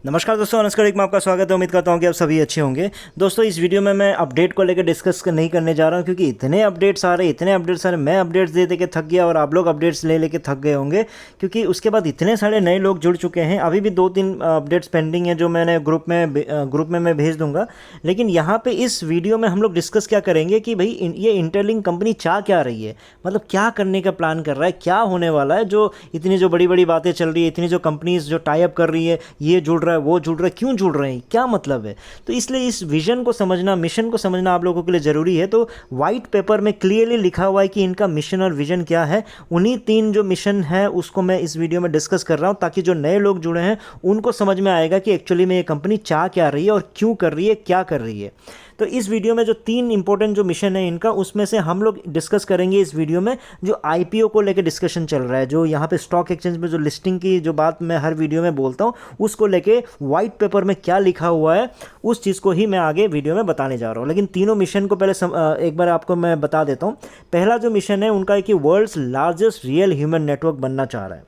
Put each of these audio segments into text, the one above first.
नमस्कार दोस्तों, अनुष्का में आपका स्वागत है। उम्मीद करता हूँ कि आप सभी अच्छे होंगे। दोस्तों, इस वीडियो में मैं अपडेट को लेकर डिस्कस नहीं करने जा रहा हूँ, क्योंकि इतने अपडेट्स आ रहे मैं अपडेट्स दे दे के थक गया और आप लोग अपडेट्स ले लेके थक गए होंगे, क्योंकि उसके बाद इतने सारे नए लोग जुड़ चुके हैं। अभी भी 2-3 अपडेट्स पेंडिंग हैं जो मैंने ग्रुप में मैं भेज दूंगा। लेकिन यहाँ पे इस वीडियो में हम लोग डिस्कस क्या करेंगे कि भाई ये इंटरलिंक कंपनी चाह क्या रही है, मतलब क्या करने का प्लान कर रहा है, क्या होने वाला है। जो इतनी जो बड़ी बड़ी बातें चल रही है, इतनी जो कंपनीज जो टाई अप कर रही है, ये जुड़ रहा है वो जुड़ रहा है, क्यों जुड़ रहे हैं, क्या मतलब है। तो इसलिए इस विजन को समझना, मिशन को समझना आप लोगों के लिए ज़रूरी है। तो वाइट पेपर में क्लियरली लिखा हुआ है कि इनका मिशन और विजन क्या है। उन्हीं 3 जो मिशन है उसको मैं इस वीडियो में डिस्कस कर रहा हूं, ताकि जो नए लोग जुड़े हैं उनको समझ में आएगा कि एक्चुअली में ये कंपनी चाह क्या रही है और क्यों कर रही है, क्या कर रही है। तो इस वीडियो में जो 3 इंपॉर्टेंट जो मिशन है इनका, उसमें से हम लोग डिस्कस करेंगे इस वीडियो में जो आईपीओ को लेकर डिस्कशन चल रहा है, जो यहाँ पे स्टॉक एक्सचेंज में जो लिस्टिंग की जो बात मैं हर वीडियो में बोलता हूँ, उसको लेके वाइट पेपर में क्या लिखा हुआ है उस चीज़ को ही मैं आगे वीडियो में बताने जा रहा हूँ। लेकिन तीनों मिशन को पहले एक बार आपको मैं बता देता हूँ। पहला जो मिशन है उनका है कि world's largest real human network बनना चाह रहा है,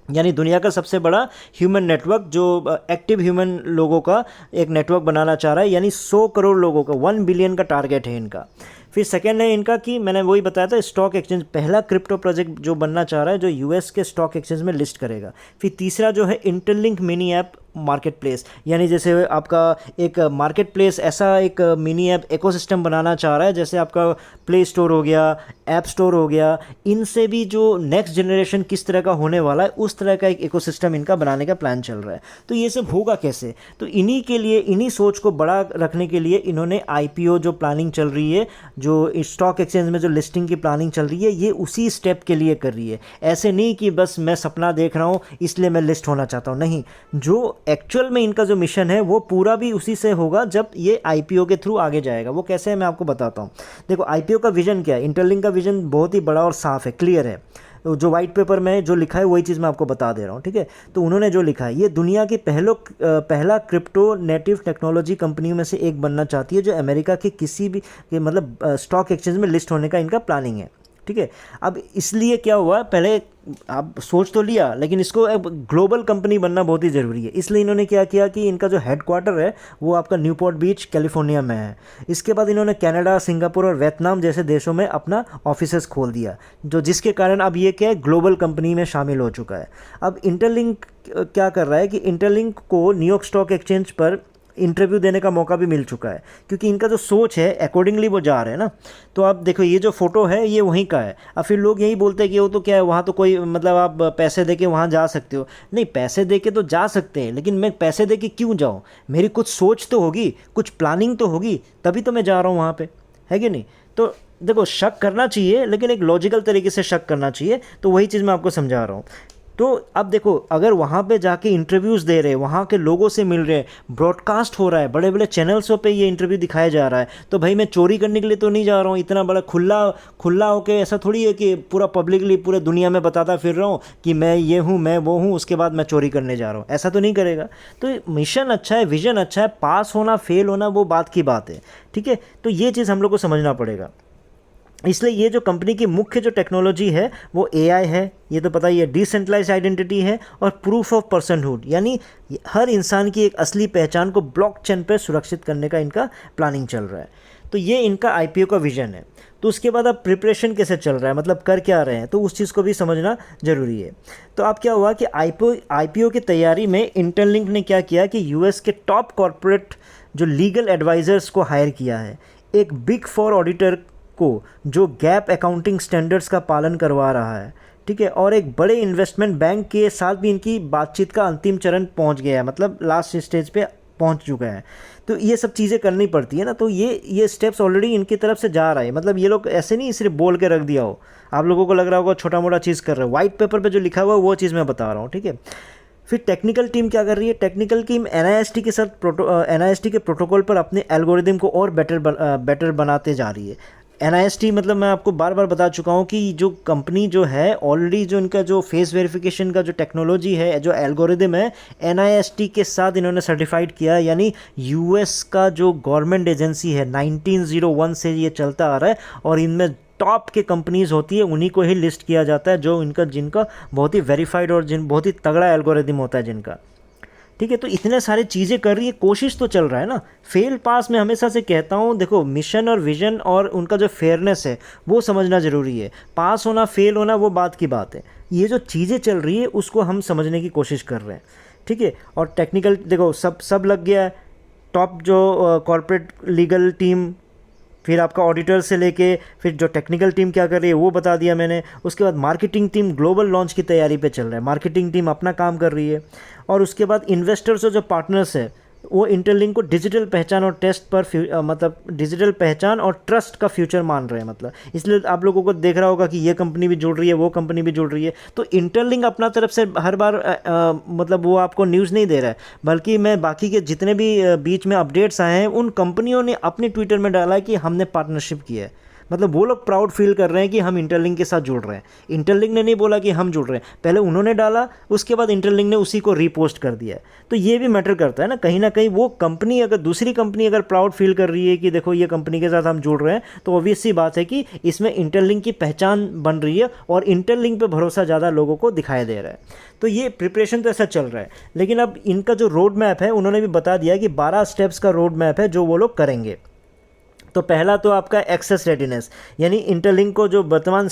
यानी दुनिया का सबसे बड़ा ह्यूमन नेटवर्क, जो एक्टिव ह्यूमन लोगों का एक नेटवर्क बनाना चाह रहा है, यानी 100 करोड़ लोगों का, 1 बिलियन का टारगेट है इनका। फिर सेकेंड है इनका कि मैंने वही बताया था, स्टॉक एक्सचेंज, पहला क्रिप्टो प्रोजेक्ट जो बनना चाह रहा है जो यूएस के स्टॉक एक्सचेंज में लिस्ट करेगा। फिर तीसरा जो है interlink mini app market place, यानी जैसे आपका एक मार्केट प्लेस, ऐसा एक मिनी ऐप इकोसिस्टम बनाना चाह रहा है, जैसे आपका प्ले स्टोर हो गया, ऐप स्टोर हो गया, इनसे भी जो नेक्स्ट जनरेशन किस तरह का होने वाला है उस तरह का एक इकोसिस्टम इनका बनाने का प्लान चल रहा है। तो ये सब होगा कैसे, तो इन्हीं के लिए, इन्हीं सोच को बड़ा रखने के लिए इन्होंने आईपीओ जो प्लानिंग चल रही है, जो स्टॉक एक्सचेंज में जो लिस्टिंग की प्लानिंग चल रही है, ये उसी स्टेप के लिए कर रही है। ऐसे नहीं कि बस मैं सपना देख रहा हूँ इसलिए मैं लिस्ट होना चाहता हूँ, नहीं, जो एक्चुअल में इनका जो मिशन है वो पूरा भी उसी से होगा जब ये आईपीओ के थ्रू आगे जाएगा। वो कैसे है मैं आपको बताता हूँ। देखो, आईपीओ का विजन क्या है, इंटरलिंक का विजन बहुत ही बड़ा और साफ है, क्लियर है। जो वाइट पेपर में जो लिखा है वही चीज़ मैं आपको बता दे रहा हूँ, ठीक है। तो उन्होंने जो लिखा है, ये दुनिया की पहला क्रिप्टो नेटिव टेक्नोलॉजी कंपनियों में से एक बनना चाहती है, जो अमेरिका के किसी भी मतलब स्टॉक एक्सचेंज में लिस्ट होने का इनका प्लानिंग है, ठीक है। अब इसलिए क्या हुआ, पहले आप सोच तो लिया, लेकिन इसको अब ग्लोबल कंपनी बनना बहुत ही ज़रूरी है। इसलिए इन्होंने क्या किया कि इनका जो हेडक्वार्टर है वो आपका न्यूपोर्ट बीच कैलिफोर्निया में है। इसके बाद इन्होंने कनाडा, सिंगापुर और वियतनाम जैसे देशों में अपना ऑफिसेस खोल दिया, जो जिसके कारण अब ये क्या है, ग्लोबल कंपनी में शामिल हो चुका है। अब इंटरलिंक क्या कर रहा है कि इंटरलिंक को न्यूयॉर्क स्टॉक एक्सचेंज पर इंटरव्यू देने का मौका भी मिल चुका है, क्योंकि इनका जो सोच है अकॉर्डिंगली वो जा रहे हैं ना। तो आप देखो, ये जो फोटो है ये वहीं का है। अब फिर लोग यही बोलते हैं कि वो तो क्या है, वहाँ तो कोई मतलब आप पैसे दे के वहाँ जा सकते हो। नहीं, पैसे दे के तो जा सकते हैं, लेकिन मैं पैसे दे के क्यों जाऊँ, मेरी कुछ सोच तो होगी, कुछ प्लानिंग तो होगी, तभी तो मैं जा रहा हूँ वहाँ पर, है कि नहीं। तो देखो, शक करना चाहिए, लेकिन एक लॉजिकल तरीके से शक करना चाहिए। तो वही चीज़ मैं आपको समझा रहा हूँ। तो अब देखो, अगर वहाँ पे जाके इंटरव्यूज़ दे रहे हैं, वहाँ के लोगों से मिल रहे हैं, ब्रॉडकास्ट हो रहा है, बड़े बड़े चैनल्सों पे ये इंटरव्यू दिखाया जा रहा है, तो भाई मैं चोरी करने के लिए तो नहीं जा रहा हूँ। इतना बड़ा खुला होके ऐसा थोड़ी है कि पूरा पब्लिकली पूरे दुनिया में बताता फिर रहा हूँ कि मैं ये हूँ, मैं वो हूँ, उसके बाद मैं चोरी करने जा रहा हूँ, ऐसा तो नहीं करेगा। तो मिशन अच्छा है, विजन अच्छा है, पास होना फेल होना वो बात की बात है, ठीक है। तो ये चीज़ हम लोग को समझना पड़ेगा। इसलिए ये जो कंपनी की मुख्य जो टेक्नोलॉजी है वो एआई है, ये तो पता ही है, डिसेंट्रलाइज्ड आइडेंटिटी है, और प्रूफ ऑफ पर्सनहुड, यानी हर इंसान की एक असली पहचान को ब्लॉकचेन पर सुरक्षित करने का इनका प्लानिंग चल रहा है। तो ये इनका आईपीओ का विजन है। तो उसके बाद अब प्रिपरेशन कैसे चल रहा है, मतलब कर क्या रहे हैं, तो उस चीज़ को भी समझना ज़रूरी है। तो अब क्या हुआ कि आईपीओ की तैयारी में इंटरलिंक ने क्या किया कि यूएस के टॉप कॉरपोरेट जो लीगल एडवाइज़र्स को हायर किया है, एक बिग 4 ऑडिटर को, जो गैप अकाउंटिंग स्टैंडर्ड्स का पालन करवा रहा है, ठीक है, और एक बड़े इन्वेस्टमेंट बैंक के साथ भी इनकी बातचीत का अंतिम चरण पहुंच गया है, मतलब लास्ट स्टेज पे पहुंच चुका है। तो ये सब चीज़ें करनी पड़ती है ना, तो ये स्टेप्स ऑलरेडी इनकी तरफ से जा रहा है। मतलब ये लोग ऐसे नहीं सिर्फ बोल के रख दिया हो, आप लोगों को लग रहा होगा छोटा मोटा चीज़ कर रहे हो, वाइट पेपर पर जो लिखा हुआ है वो चीज़ मैं बता रहा हूँ, ठीक है। फिर टेक्निकल टीम क्या कर रही है, टेक्निकल टीम एनआईएसटी के साथ एनआईएसटी के प्रोटोकॉल पर अपने एल्गोरिदम को और बेटर बनाते जा रही है। एनआईएसटी मतलब मैं आपको बार बार बता चुका हूँ कि जो कंपनी जो है ऑलरेडी, जो इनका जो फेस वेरिफिकेशन का जो टेक्नोलॉजी है, जो एल्गोरिदम है, एनआईएसटी के साथ इन्होंने सर्टिफाइड किया है। यानी यूएस का जो गवर्नमेंट एजेंसी है, 1901 से ये चलता आ रहा है, और इनमें टॉप के कंपनीज होती है उन्हीं को ही लिस्ट किया जाता है, जो जिनका बहुत ही वेरीफाइड और बहुत ही तगड़ा एल्गोरिदम होता है जिनका। ठीक है। तो इतने सारे चीज़ें कर रही है, कोशिश तो चल रहा है ना। फेल पास में हमेशा से कहता हूँ, देखो मिशन और विजन और उनका जो फेयरनेस है वो समझना ज़रूरी है। पास होना फेल होना वो बात की बात है, ये जो चीज़ें चल रही है उसको हम समझने की कोशिश कर रहे हैं, ठीक है। और टेक्निकल देखो सब लग गया है। टॉप जो कॉर्पोरेट लीगल टीम, फिर आपका ऑडिटर से लेके फिर जो टेक्निकल टीम क्या कर रही है वो बता दिया मैंने। उसके बाद मार्केटिंग टीम ग्लोबल लॉन्च की तैयारी पे चल रहा है, मार्केटिंग टीम अपना काम कर रही है। और उसके बाद इन्वेस्टर्स और जो पार्टनर्स है वो इंटरलिंक को डिजिटल पहचान और टेस्ट पर मतलब डिजिटल पहचान और ट्रस्ट का फ्यूचर मान रहे हैं। मतलब इसलिए आप लोगों को देख रहा होगा कि ये कंपनी भी जुड़ रही है, वो कंपनी भी जुड़ रही है। तो इंटरलिंक अपना तरफ से हर बार मतलब वो आपको न्यूज़ नहीं दे रहा है, बल्कि मैं बाकी के जितने भी बीच में अपडेट्स आए हैं उन कंपनियों ने अपने ट्विटर में डाला है कि हमने पार्टनरशिप की है। मतलब वो लोग प्राउड फील कर रहे हैं कि हम इंटरलिंक के साथ जुड़ रहे हैं। इंटरलिंक ने नहीं बोला कि हम जुड़ रहे हैं, पहले उन्होंने डाला, उसके बाद इंटरलिंक ने उसी को रीपोस्ट कर दिया है। तो ये भी मैटर करता है ना कहीं वो कंपनी अगर दूसरी कंपनी अगर प्राउड फील कर रही है कि देखो ये कंपनी के साथ हम जुड़ रहे हैं, तो ऑब्वियस सी बात है कि इसमें इंटरलिंक की पहचान बन रही है और इंटरलिंक पे भरोसा ज़्यादा लोगों को दिखाई दे रहा है। तो ये प्रिपरेशन तो ऐसा चल रहा है। लेकिन अब इनका जो रोड मैप है उन्होंने भी बता दिया कि 12 स्टेप्स का रोड मैप है जो वो लोग करेंगे। तो पहला तो आपका एक्सेस रेडिनेस, यानी इंटरलिंक को जो वर्तमान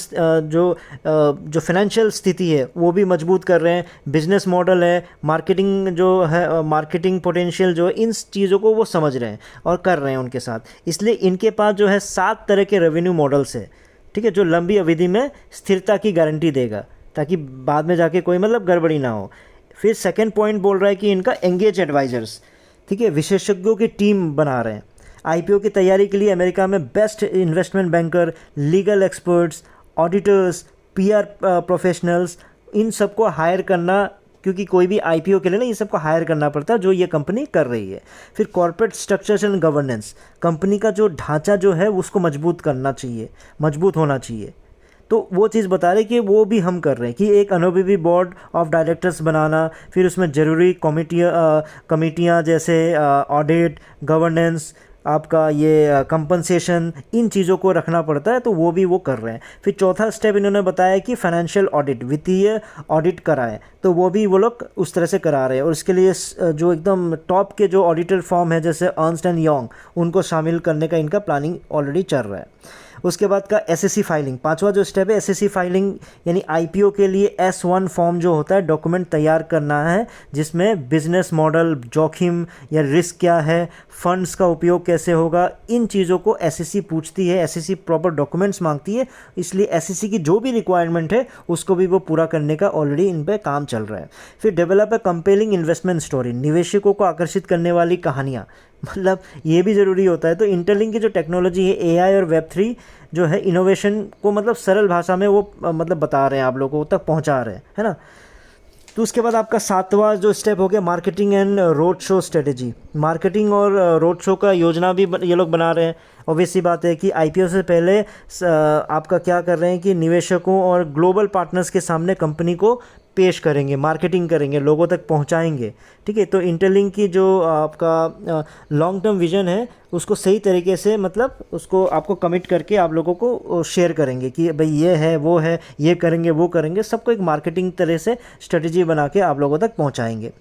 जो फाइनेंशियल स्थिति है वो भी मजबूत कर रहे हैं। बिजनेस मॉडल है, मार्केटिंग जो है, मार्केटिंग पोटेंशियल जो है, इन चीज़ों को वो समझ रहे हैं और कर रहे हैं उनके साथ। इसलिए इनके पास जो है 7 तरह के रेवेन्यू मॉडल्स है, ठीक है, जो लंबी अवधि में स्थिरता की गारंटी देगा, ताकि बाद में जाके कोई मतलब गड़बड़ी ना हो। फिर सेकेंड पॉइंट बोल रहा है कि इनका एंगेज एडवाइजर्स, ठीक है, विशेषज्ञों की टीम बना रहे हैं। आईपीओ की तैयारी के लिए अमेरिका में best investment banker, legal experts, auditors, PR professionals, इन सबको हायर करना, क्योंकि कोई भी आईपीओ के लिए ना ये सबको हायर करना पड़ता है जो ये कंपनी कर रही है। फिर corporate structures and governance, company का जो ढांचा जो है उसको मजबूत करना चाहिए, मजबूत होना चाहिए। तो वो चीज़ बता रहे कि वो भी हम कर रहे हैं कि एक अनुभवी बोर्ड ऑफ डायरेक्टर्स बनाना, फिर उसमें ज़रूरी कमिटियाँ जैसे ऑडिट, गवर्नेंस, आपका ये कंपनसेशन, इन चीज़ों को रखना पड़ता है, तो वो भी वो कर रहे हैं। फिर चौथा स्टेप इन्होंने बताया कि फाइनेंशियल ऑडिट, वित्तीय ऑडिट कराएं, तो वो भी वो लोग उस तरह से करा रहे हैं। और इसके लिए जो एकदम टॉप के जो ऑडिटर फॉर्म है जैसे अर्नस्ट एंड यंग, उनको शामिल करने का इनका प्लानिंग ऑलरेडी चल रहा है। उसके बाद का एसएससी फाइलिंग, पांचवा जो स्टेप है एसएससी फाइलिंग, यानी आईपीओ के लिए S1 फॉर्म जो होता है डॉक्यूमेंट तैयार करना है, जिसमें बिजनेस मॉडल, जोखिम या रिस्क क्या है, फंड्स का उपयोग कैसे होगा, इन चीज़ों को एसएससी पूछती है। एसएससी प्रॉपर डॉक्यूमेंट्स मांगती है, इसलिए एसएससी की जो भी रिक्वायरमेंट है उसको भी वो पूरा करने का ऑलरेडी इन पर काम चल रहा है। फिर develop a compelling investment story, निवेशकों को आकर्षित करने वाली कहानियाँ, मतलब ये भी ज़रूरी होता है। तो इंटरलिंक की जो टेक्नोलॉजी है, एआई और वेब3 जो है, इनोवेशन को मतलब सरल भाषा में वो मतलब बता रहे हैं, आप लोगों तक पहुंचा रहे हैं, है ना। तो उसके बाद आपका 7वां जो स्टेप हो गया marketing and road show strategy. Marketing और रोड शो का योजना भी ये लोग बना रहे हैं। ऑब्वियस सी बात है कि आईपीओ से पहले आपका क्या कर रहे हैं कि निवेशकों और ग्लोबल पार्टनर्स के सामने कंपनी को पेश करेंगे, मार्केटिंग करेंगे, लोगों तक पहुंचाएंगे, ठीक है। तो इंटरलिंक की जो आपका लॉन्ग टर्म विजन है उसको सही तरीके से मतलब उसको आपको कमिट करके आप लोगों को शेयर करेंगे कि भाई ये है, वो है, ये करेंगे, वो करेंगे, सबको एक मार्केटिंग तरह से स्ट्रेटजी बना के आप लोगों तक पहुंचाएंगे।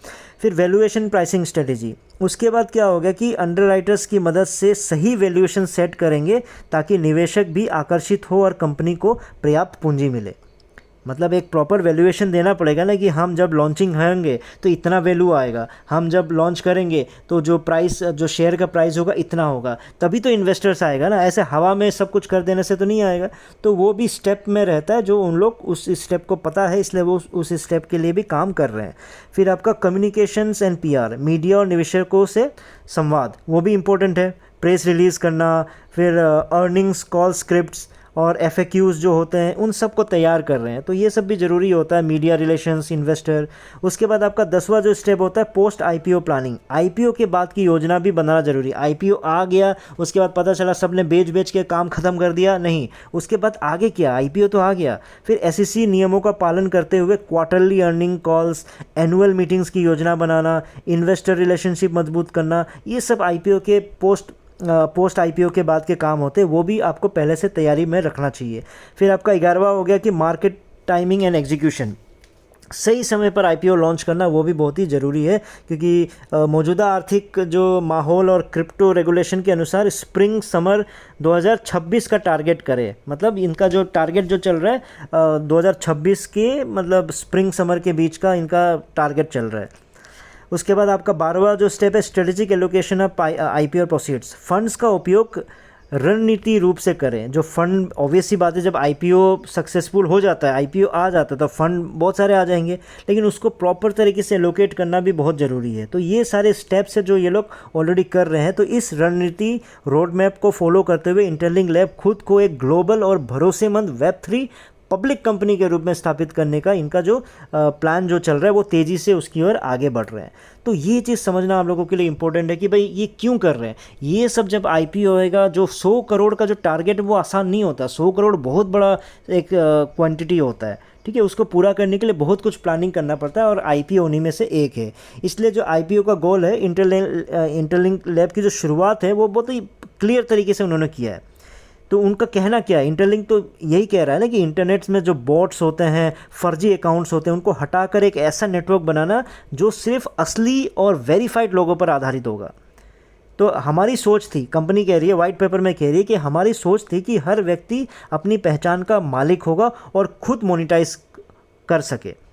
फिर वैल्यूएशन प्राइसिंग स्ट्रेटजी, उसके बाद क्या होगा कि अंडरराइटर्स की मदद से सही वैल्यूएशन सेट करेंगे ताकि निवेशक भी आकर्षित हो और कंपनी को पर्याप्त पूंजी मिले। मतलब एक प्रॉपर वैल्यूएशन देना पड़ेगा ना कि हम जब लॉन्चिंग होंगे तो इतना वैल्यू आएगा, हम जब लॉन्च करेंगे तो जो प्राइस, जो शेयर का प्राइस होगा इतना होगा, तभी तो इन्वेस्टर्स आएगा ना। ऐसे हवा में सब कुछ कर देने से तो नहीं आएगा। तो वो भी स्टेप में रहता है, जो उन लोग उस स्टेप को पता है, इसलिए वो उस स्टेप के लिए भी काम कर रहे हैं। फिर आपका कम्युनिकेशंस एंड पीआर, मीडिया और निवेशकों से संवाद, वो भी इम्पोर्टेंट है। प्रेस रिलीज़ करना, फिर अर्निंग्स कॉल स्क्रिप्ट्स और FAQs जो होते हैं उन सब को तैयार कर रहे हैं। तो ये सब भी ज़रूरी होता है, मीडिया रिलेशंस, इन्वेस्टर। उसके बाद आपका 10वां जो स्टेप होता है पोस्ट आईपीओ प्लानिंग, आईपीओ के बाद की योजना भी बनाना ज़रूरी। आईपीओ आ गया, उसके बाद पता चला सब ने बेच के काम ख़त्म कर दिया, नहीं, उसके बाद आगे क्या, आईपीओ तो आ गया। फिर SEC नियमों का पालन करते हुए quarterly earning calls, annual meetings की योजना बनाना, इन्वेस्टर रिलेशनशिप मजबूत करना, ये सब आईपीओ के पोस्ट आईपीओ के बाद के काम होते हैं, वो भी आपको पहले से तैयारी में रखना चाहिए। फिर आपका 11वां हो गया कि मार्केट टाइमिंग एंड एग्जीक्यूशन, सही समय पर आईपीओ लॉन्च करना वो भी बहुत ही ज़रूरी है, क्योंकि मौजूदा आर्थिक जो माहौल और क्रिप्टो रेगुलेशन के अनुसार स्प्रिंग समर 2026 का टारगेट करे। मतलब इनका जो टारगेट जो चल रहा है 2026 के मतलब स्प्रिंग समर के बीच का इनका टारगेट चल रहा है। उसके बाद आपका 12वां जो स्टेप है strategic allocation of IPO proceeds. Funds का उपयोग रणनीति रूप से करें। जो फंड, ऑब्वियस सी बात है, जब आईपीओ सक्सेसफुल हो जाता है, आईपीओ आ जाता है, तो फंड बहुत सारे आ जाएंगे, लेकिन उसको प्रॉपर तरीके से एलोकेट करना भी बहुत ज़रूरी है। तो ये सारे स्टेप्स है जो ये लोग ऑलरेडी कर रहे हैं। तो इस रणनीति रोड मैप को फॉलो करते हुए इंटरलिंक लैब खुद को एक ग्लोबल और भरोसेमंद वेब3 पब्लिक कंपनी के रूप में स्थापित करने का इनका जो प्लान जो चल रहा है वो तेज़ी से उसकी ओर आगे बढ़ रहे हैं। तो ये चीज़ समझना आप लोगों के लिए इंपॉर्टेंट है कि भाई ये क्यों कर रहे हैं। ये सब जब आईपीओ होएगा, जो 100 करोड़ का जो टारगेट वो आसान नहीं होता। 100 करोड़ बहुत बड़ा एक क्वांटिटी होता है, ठीक है। उसको पूरा करने के लिए बहुत कुछ प्लानिंग करना पड़ता है और आईपीओ उन्हीं में से एक है। इसलिए जो आईपीओ का गोल है, इंटरलिंक लैब की जो शुरुआत है वो बहुत ही क्लियर तरीके से उन्होंने किया है। तो उनका कहना क्या है, इंटरलिंक तो यही कह रहा है ना कि इंटरनेट में जो बॉट्स होते हैं, फर्जी अकाउंट्स होते हैं, उनको हटाकर एक ऐसा नेटवर्क बनाना जो सिर्फ असली और वेरीफाइड लोगों पर आधारित होगा। तो हमारी सोच थी, कंपनी कह रही है, वाइट पेपर में कह रही है कि हमारी सोच थी कि हर व्यक्ति अपनी पहचान का मालिक होगा और खुद मोनिटाइज कर सके।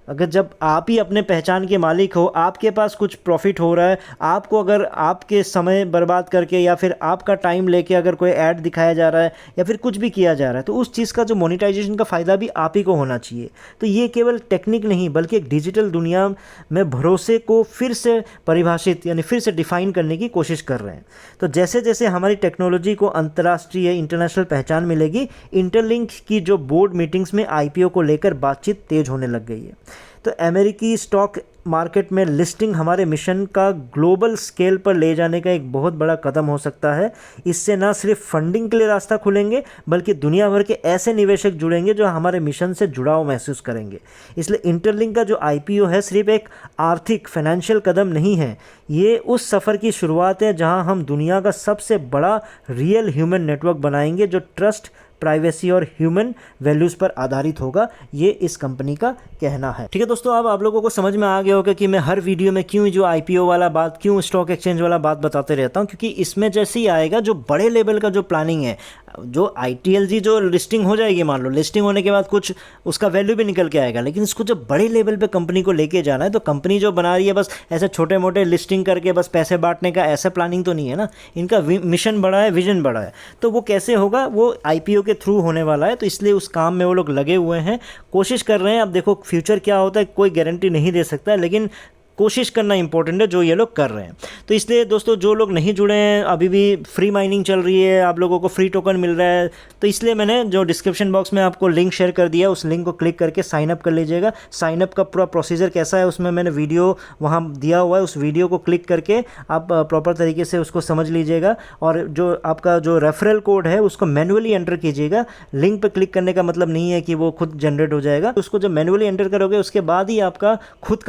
अगर जब आप ही अपने पहचान के मालिक हो, आपके पास कुछ प्रॉफिट हो रहा है, आपको अगर आपके समय बर्बाद करके या फिर आपका टाइम लेके अगर कोई ऐड दिखाया जा रहा है या फिर कुछ भी किया जा रहा है, तो उस चीज़ का जो मोनेटाइजेशन का फ़ायदा भी आप ही को होना चाहिए। तो ये केवल टेक्निक नहीं बल्कि एक डिजिटल दुनिया में भरोसे को फिर से परिभाषित यानी फिर से डिफ़ाइन करने की कोशिश कर रहे हैं। तो जैसे जैसे हमारी टेक्नोलॉजी को अंतर्राष्ट्रीय इंटरनेशनल पहचान मिलेगी, इंटरलिंक की जो बोर्ड मीटिंग्स में आईपीओ को लेकर बातचीत तेज होने लग गई है। तो अमेरिकी स्टॉक मार्केट में लिस्टिंग हमारे मिशन का ग्लोबल स्केल पर ले जाने का एक बहुत बड़ा कदम हो सकता है। इससे न सिर्फ फंडिंग के लिए रास्ता खुलेंगे बल्कि दुनिया भर के ऐसे निवेशक जुड़ेंगे जो हमारे मिशन से जुड़ाव महसूस करेंगे। इसलिए इंटरलिंक का जो आईपीओ है सिर्फ एक आर्थिक फाइनेंशियल कदम नहीं है, ये उस सफ़र की शुरुआत है जहां हम दुनिया का सबसे बड़ा रियल ह्यूमन नेटवर्क बनाएंगे जो ट्रस्ट, प्राइवेसी और ह्यूमन वैल्यूज़ पर आधारित होगा। ये इस कंपनी का कहना है। ठीक है दोस्तों, अब आप लोगों को समझ में आ गया होगा कि मैं हर वीडियो में क्यों जो आईपीओ वाला बात, क्यों स्टॉक एक्सचेंज वाला बात बताते रहता हूँ, क्योंकि इसमें जैसे ही आएगा जो बड़े लेवल का जो प्लानिंग है, जो आईटीएलजी जो लिस्टिंग हो जाएगी, मान लो लिस्टिंग होने के बाद कुछ उसका वैल्यू भी निकल के आएगा, लेकिन इसको जब बड़े लेवल पे कंपनी को लेके जाना है, तो कंपनी जो बना रही है बस ऐसे छोटे मोटे लिस्टिंग करके बस पैसे बांटने का ऐसा प्लानिंग तो नहीं है ना। इनका मिशन बड़ा है, विजन बड़ा है। तो वो कैसे होगा, वो आईपीओ के थ्रू होने वाला है। तो इसलिए उस काम में वो लोग लगे हुए हैं, कोशिश कर रहे हैं। अब देखो फ्यूचर क्या होता है कोई गारंटी नहीं दे सकता, लेकिन कोशिश करना इंपॉर्टेंट है जो ये लोग कर रहे हैं। तो इसलिए दोस्तों जो लोग नहीं जुड़े हैं, अभी भी फ्री माइनिंग चल रही है, आप लोगों को फ्री टोकन मिल रहा है, तो इसलिए मैंने जो डिस्क्रिप्शन बॉक्स में आपको लिंक शेयर कर दिया, उस लिंक को क्लिक करके साइन अप कर लीजिएगा। साइन अप का पूरा प्रोसीजर कैसा है उसमें मैंने वीडियो वहाँ दिया हुआ है, उस वीडियो को क्लिक करके आप प्रॉपर तरीके से उसको समझ लीजिएगा। और जो आपका जो रेफरल कोड है उसको मैनुअली एंटर कीजिएगा। लिंक पर क्लिक करने का मतलब नहीं है कि वो खुद जनरेट हो जाएगा, उसको जब मैनुअली एंटर करोगे उसके बाद ही आपका खुद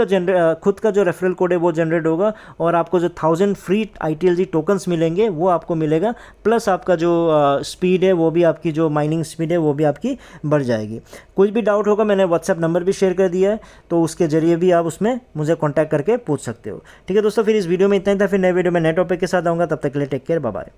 का जो रेफरल कोड है वो जनरेट होगा और आपको जो 1000 फ्री आईटीएलजी टोकन्स मिलेंगे वो आपको मिलेगा। प्लस आपका जो स्पीड है वो भी, आपकी जो माइनिंग स्पीड है वो भी आपकी बढ़ जाएगी। कुछ भी डाउट होगा मैंने व्हाट्सएप नंबर भी शेयर कर दिया है, तो उसके जरिए भी आप उसमें मुझे कॉन्टैक्ट करके पूछ सकते हो। ठीक है दोस्तों, फिर इस वीडियो में इतना ही था। फिर नए वीडियो में नए टॉपिक के साथ आऊँगा, तब तक के लिए टेक केयर, बाय बाय।